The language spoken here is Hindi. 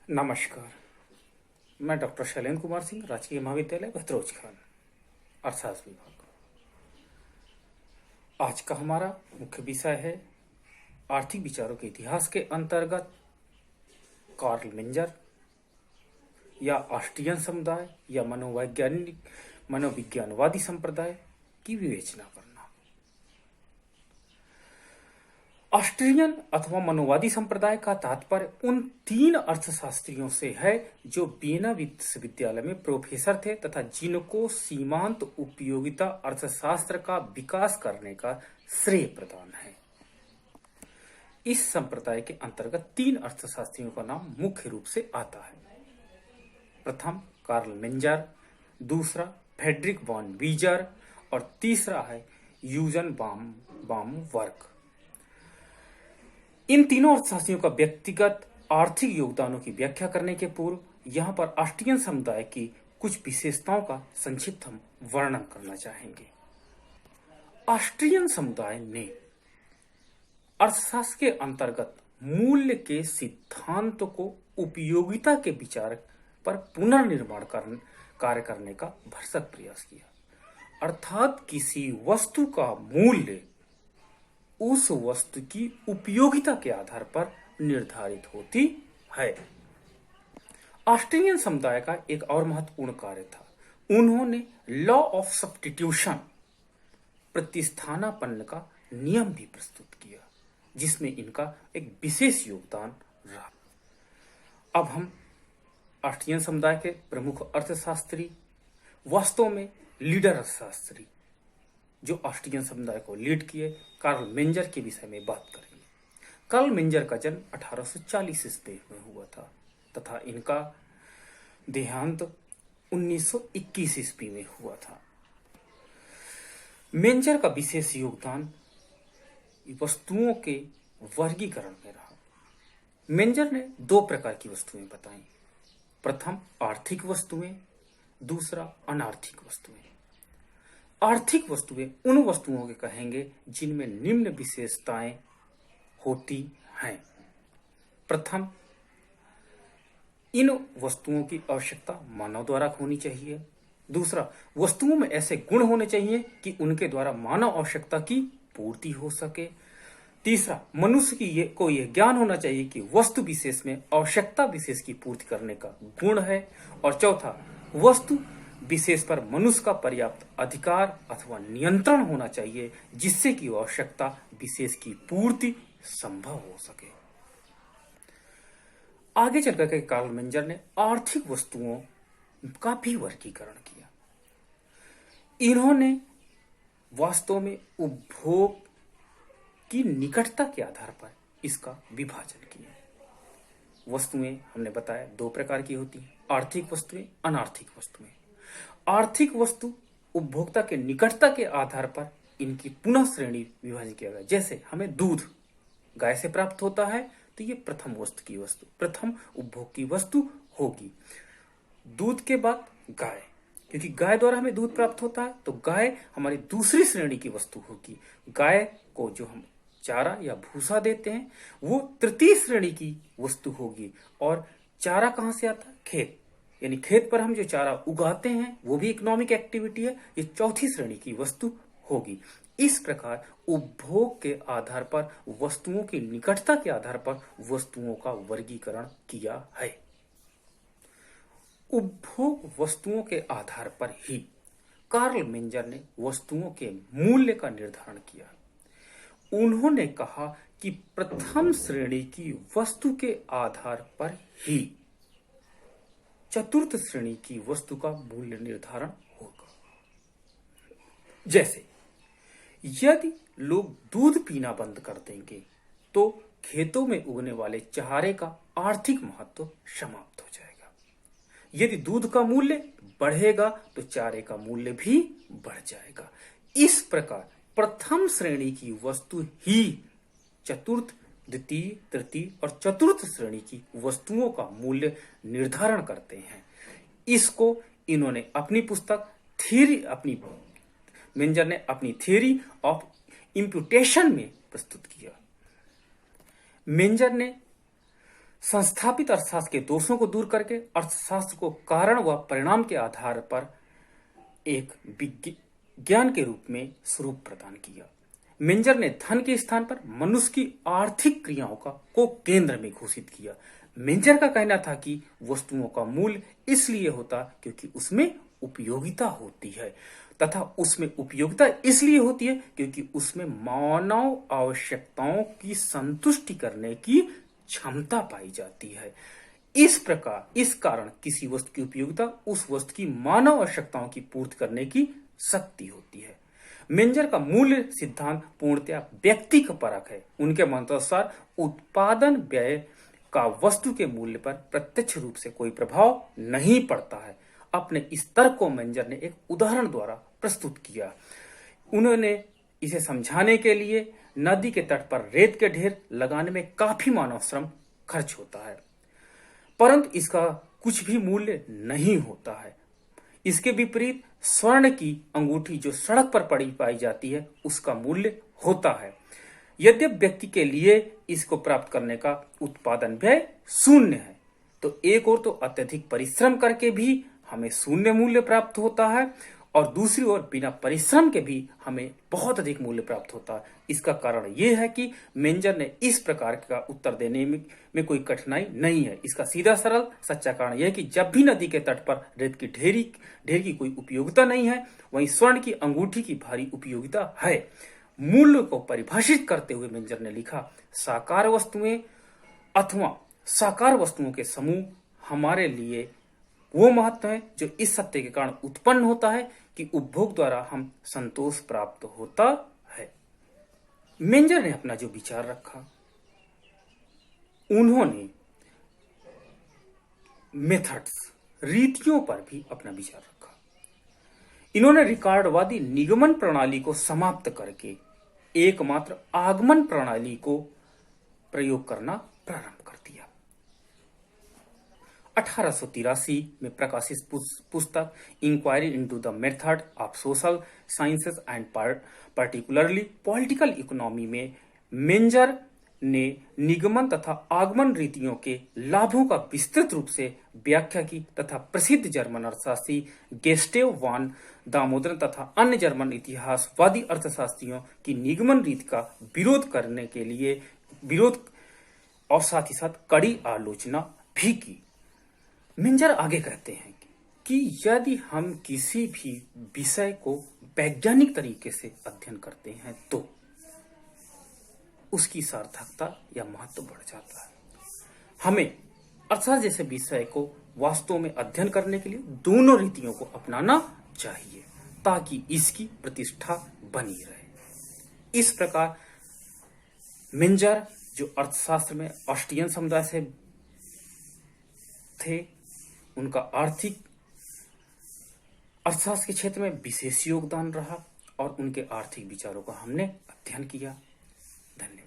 नमस्कार। मैं डॉक्टर शैलेंद्र कुमार सिंह, राजकीय महाविद्यालय भतरोज खान, अर्थशास्त्र विभाग। आज का हमारा मुख्य विषय है आर्थिक विचारों के इतिहास के अंतर्गत कार्ल मेंजर या ऑस्ट्रियन समुदाय या मनोविज्ञानवादी संप्रदाय की विवेचना करना। ऑस्ट्रियन अथवा मनोवादी संप्रदाय का तात्पर्य उन 3 अर्थशास्त्रियों से है जो वियना विश्वविद्यालय में प्रोफेसर थे तथा जिनको सीमांत उपयोगिता अर्थशास्त्र का विकास करने का श्रेय प्रदान है। इस संप्रदाय के अंतर्गत 3 अर्थशास्त्रियों का नाम मुख्य रूप से आता है। प्रथम कार्ल मेंजर, दूसरा फ्रेडरिक वॉन वीजर और तीसरा है यूजन बामवर्क। इन तीनों अर्थशास्त्रियों का व्यक्तिगत आर्थिक योगदानों की व्याख्या करने के पूर्व यहाँ पर ऑस्ट्रियन समुदाय की कुछ विशेषताओं का संक्षिप्त हम वर्णन करना चाहेंगे। ऑस्ट्रियन समुदाय ने अर्थशास्त्र के अंतर्गत मूल्य के सिद्धांत को उपयोगिता के विचार पर पुनर्निर्माण कार्य करने का भरसक प्रयास किया, अर्थात किसी वस्तु का मूल्य उस वस्तु की उपयोगिता के आधार पर निर्धारित होती है। ऑस्ट्रियन समुदाय का एक और महत्वपूर्ण कार्य था, उन्होंने लॉ ऑफ सब्स्टिट्यूशन प्रतिस्थानापन्न का नियम भी प्रस्तुत किया, जिसमें इनका एक विशेष योगदान रहा। अब हम ऑस्ट्रियन समुदाय के प्रमुख अर्थशास्त्री, वास्तव में लीडर अर्थशास्त्री जो ऑस्ट्रियन समुदाय को लीड किए, कार्ल मेंजर के विषय में बात करेंगे। कार्ल मेंजर का जन्म 1840 ईस्वी में हुआ था तथा इनका देहांत 1921 ईस्वी में हुआ था। मेंजर का विशेष योगदान वस्तुओं के वर्गीकरण में रहा। मेंजर ने 2 प्रकार की वस्तुएं बताई, प्रथम आर्थिक वस्तुएं, दूसरा अनार्थिक वस्तुएं। आर्थिक वस्तुएं उन वस्तुओं के कहेंगे जिनमें निम्न विशेषताएं होती हैं। प्रथम, इन वस्तुओं की आवश्यकता मानव द्वारा होनी चाहिए। दूसरा, वस्तुओं में ऐसे गुण होने चाहिए कि उनके द्वारा मानव आवश्यकता की पूर्ति हो सके। तीसरा, मनुष्य की को यह ज्ञान होना चाहिए कि वस्तु विशेष में आवश्यकता विशेष की पूर्ति करने का गुण है। और चौथा, वस्तु विशेष पर मनुष्य का पर्याप्त अधिकार अथवा नियंत्रण होना चाहिए जिससे कि आवश्यकता विशेष की पूर्ति संभव हो सके। आगे चलकर के कार्ल मेंजर ने आर्थिक वस्तुओं का भी वर्गीकरण किया। इन्होंने वास्तव में उपभोग की निकटता के आधार पर इसका विभाजन किया। वस्तुएं हमने बताया 2 प्रकार की होती हैं, आर्थिक वस्तुएं, अनार्थिक वस्तुएं। आर्थिक वस्तु उपभोक्ता के निकटता के आधार पर इनकी पुनः श्रेणी विभाजन किया गया। जैसे हमें दूध गाय से प्राप्त होता है तो ये प्रथम उपभोग की वस्तु होगी। दूध के बाद गाय, क्योंकि गाय द्वारा हमें दूध प्राप्त होता है तो गाय हमारी दूसरी श्रेणी की वस्तु होगी। गाय को जो हम चारा या भूसा देते हैं वो तृतीय श्रेणी की वस्तु होगी। और चारा कहां से आता है? खेत, यानी खेत पर हम जो चारा उगाते हैं वो भी इकोनॉमिक एक्टिविटी है, ये चौथी श्रेणी की वस्तु होगी। इस प्रकार उपभोग के आधार पर, वस्तुओं की निकटता के आधार पर वस्तुओं का वर्गीकरण किया है। उपभोग वस्तुओं के आधार पर ही कार्ल मेंजर ने वस्तुओं के मूल्य का निर्धारण किया। उन्होंने कहा कि प्रथम श्रेणी की वस्तु के आधार पर ही चतुर्थ श्रेणी की वस्तु का मूल्य निर्धारण होगा। जैसे यदि लोग दूध पीना बंद कर देंगे तो खेतों में उगने वाले चारे का आर्थिक महत्व समाप्त हो जाएगा। यदि दूध का मूल्य बढ़ेगा तो चारे का मूल्य भी बढ़ जाएगा। इस प्रकार प्रथम श्रेणी की वस्तु ही चतुर्थ, द्वितीय, तृतीय और चतुर्थ श्रेणी की वस्तुओं का मूल्य निर्धारण करते हैं। इसको इन्होंने अपनी पुस्तक मेंजर ने अपनी थियरी ऑफ इंप्यूटेशन में प्रस्तुत किया। मेंजर ने संस्थापित अर्थशास्त्र के दोषों को दूर करके अर्थशास्त्र को कारण व परिणाम के आधार पर एक विज्ञान के रूप में स्वरूप प्रदान किया। मेंजर ने धन के स्थान पर मनुष्य की आर्थिक क्रियाओं को केंद्र में घोषित किया। मेंजर का कहना था कि वस्तुओं का मूल्य इसलिए होता क्योंकि उसमें उपयोगिता होती है, तथा उसमें उपयोगिता इसलिए होती है क्योंकि उसमें मानव आवश्यकताओं की संतुष्टि करने की क्षमता पाई जाती है। इस कारण किसी वस्तु की उपयोगिता उस वस्तु की मानव आवश्यकताओं की पूर्ति करने की शक्ति होती है। मेंजर का मूल्य सिद्धांत पूर्णतया व्यक्ति का परक है। उनके मतानुसार उत्पादन व्यय का वस्तु के मूल्य पर प्रत्यक्ष रूप से कोई प्रभाव नहीं पड़ता है। अपने इस तर्क को मेंजर ने एक उदाहरण द्वारा प्रस्तुत किया। उन्होंने इसे समझाने के लिए नदी के तट पर रेत के ढेर लगाने में काफी मानव श्रम खर्च होता है, परंतु इसका कुछ भी मूल्य नहीं होता है। इसके विपरीत स्वर्ण की अंगूठी जो सड़क पर पड़ी पाई जाती है उसका मूल्य होता है। यद्यपि व्यक्ति के लिए इसको प्राप्त करने का उत्पादन व्यय शून्य है, तो एक ओर तो अत्यधिक परिश्रम करके भी हमें शून्य मूल्य प्राप्त होता है और दूसरी ओर बिना परिश्रम के भी हमें बहुत अधिक मूल्य प्राप्त होता है। इसका कारण यह है कि मेंजर ने इस प्रकार का उत्तर देने में कोई कठिनाई नहीं है। इसका सीधा सरल सच्चा कारण यह है कि जब भी नदी के तट पर रेत की ढेर की कोई उपयोगिता नहीं है, वहीं स्वर्ण की अंगूठी की भारी उपयोगिता है। मूल्य को परिभाषित करते हुए मेंजर ने लिखा, साकार वस्तुएं अथवा साकार वस्तुओं के समूह हमारे लिए वो महत्व है जो इस सत्य के कारण उत्पन्न होता है कि उपभोग द्वारा हम संतोष प्राप्त होता है। मेंजर ने अपना जो विचार रखा, उन्होंने मेथड्स रीतियों पर भी अपना विचार रखा। इन्होंने रिकॉर्डवादी निगमन प्रणाली को समाप्त करके एकमात्र आगमन प्रणाली को प्रयोग करना प्रारंभ कर दिया। 1883 में प्रकाशित पुस्तक inquiry into the method of social sciences and particularly political economy में मेंजर ने निगमन तथा आगमन रीतियों के लाभों का विस्तृत रूप से व्याख्या की तथा प्रसिद्ध जर्मन अर्थशास्त्री गेस्टेव वान दामोदरन तथा अन्य जर्मन इतिहासवादी अर्थशास्त्रियों की निगमन रीति का विरोध और साथ ही साथ कड़ी आलोचना भी की। मेंजर आगे कहते हैं कि यदि हम किसी भी विषय को वैज्ञानिक तरीके से अध्ययन करते हैं तो उसकी सार्थकता या महत्व बढ़ जाता है। हमें अर्थशास्त्र जैसे विषय को वास्तव में अध्ययन करने के लिए दोनों रीतियों को अपनाना चाहिए ताकि इसकी प्रतिष्ठा बनी रहे। इस प्रकार मेंजर जो अर्थशास्त्र में ऑस्ट्रियन समुदाय से थे, उनका अर्थशास्त्र के क्षेत्र में विशेष योगदान रहा और उनके आर्थिक विचारों का हमने अध्ययन किया। धन्यवाद।